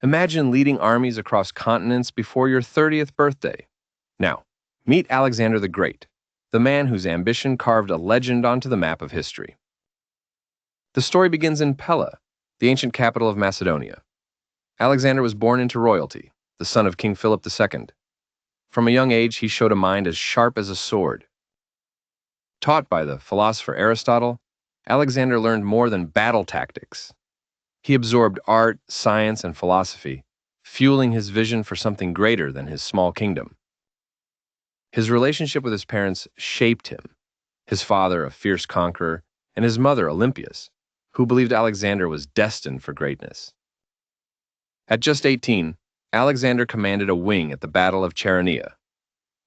Imagine leading armies across continents before your 30th birthday. Now, meet Alexander the Great, the man whose ambition carved a legend onto the map of history. The story begins in Pella, the ancient capital of Macedonia. Alexander was born into royalty, the son of King Philip II. From a young age, he showed a mind as sharp as a sword. Taught by the philosopher Aristotle, Alexander learned more than battle tactics. He absorbed art, science, and philosophy, fueling his vision for something greater than his small kingdom. His relationship with his parents shaped him, his father a fierce conqueror, and his mother Olympias, who believed Alexander was destined for greatness. At just 18, Alexander commanded a wing at the Battle of Chaeronea.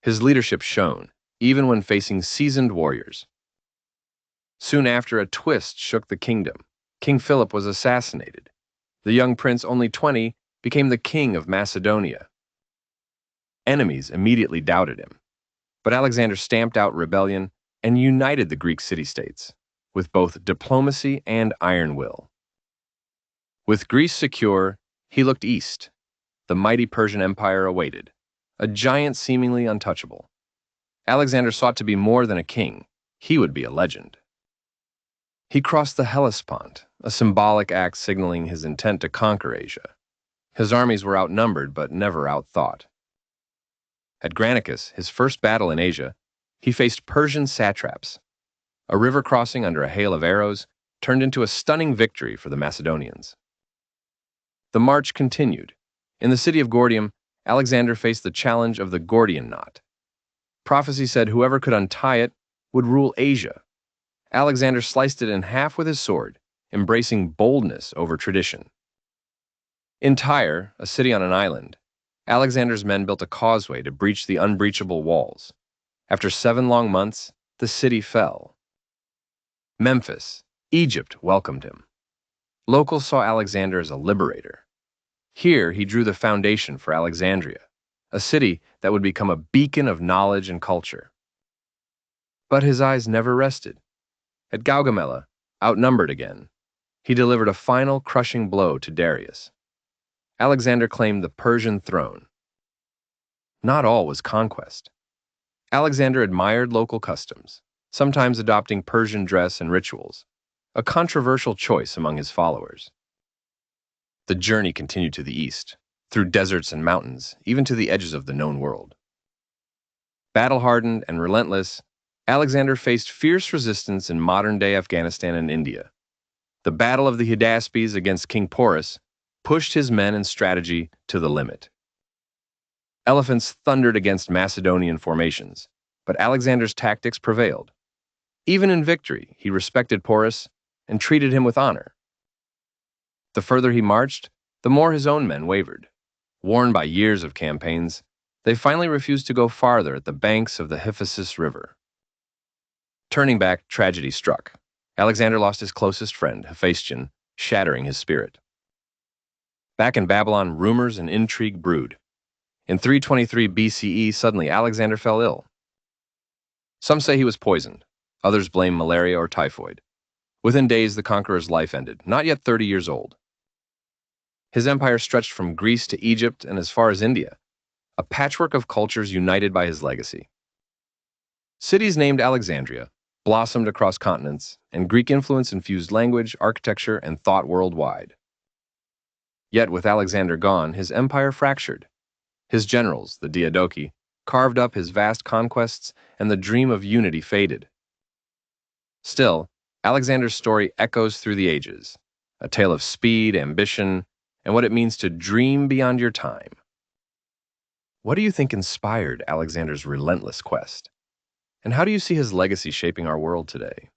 His leadership shone, even when facing seasoned warriors. Soon after, a twist shook the kingdom. King Philip was assassinated. The young prince, only 20, became the king of Macedonia. Enemies immediately doubted him, but Alexander stamped out rebellion and united the Greek city-states, with both diplomacy and iron will. With Greece secure, he looked east. The mighty Persian Empire awaited, a giant seemingly untouchable. Alexander sought to be more than a king. He would be a legend. He crossed the Hellespont, a symbolic act signaling his intent to conquer Asia. His armies were outnumbered but never outthought. At Granicus, his first battle in Asia, he faced Persian satraps. A river crossing under a hail of arrows turned into a stunning victory for the Macedonians. The march continued. In the city of Gordium, Alexander faced the challenge of the Gordian knot. Prophecy said whoever could untie it would rule Asia. Alexander sliced it in half with his sword, embracing boldness over tradition. In Tyre, a city on an island, Alexander's men built a causeway to breach the unbreachable walls. After 7 long months, the city fell. Memphis, Egypt, welcomed him. Locals saw Alexander as a liberator. Here, he drew the foundation for Alexandria, a city that would become a beacon of knowledge and culture. But his eyes never rested. At Gaugamela, outnumbered again, he delivered a final crushing blow to Darius. Alexander claimed the Persian throne. Not all was conquest. Alexander admired local customs, sometimes adopting Persian dress and rituals, a controversial choice among his followers. The journey continued to the east, through deserts and mountains, even to the edges of the known world. Battle-hardened and relentless, Alexander faced fierce resistance in modern-day Afghanistan and India. The Battle of the Hydaspes against King Porus pushed his men and strategy to the limit. Elephants thundered against Macedonian formations, but Alexander's tactics prevailed. Even in victory, he respected Porus and treated him with honor. The further he marched, the more his own men wavered. Worn by years of campaigns, they finally refused to go farther at the banks of the Hyphasis River. Turning back, tragedy struck. Alexander lost his closest friend, Hephaestion, shattering his spirit. Back in Babylon, rumors and intrigue brewed. In 323 BCE, suddenly Alexander fell ill. Some say he was poisoned. Others blame malaria or typhoid. Within days, the conqueror's life ended, not yet 30 years old. His empire stretched from Greece to Egypt and as far as India, a patchwork of cultures united by his legacy. Cities named Alexandria blossomed across continents, and Greek influence infused language, architecture, and thought worldwide. Yet with Alexander gone, his empire fractured. His generals, the Diadochi, carved up his vast conquests, and the dream of unity faded. Still, Alexander's story echoes through the ages, a tale of speed, ambition, and what it means to dream beyond your time. What do you think inspired Alexander's relentless quest? And how do you see his legacy shaping our world today?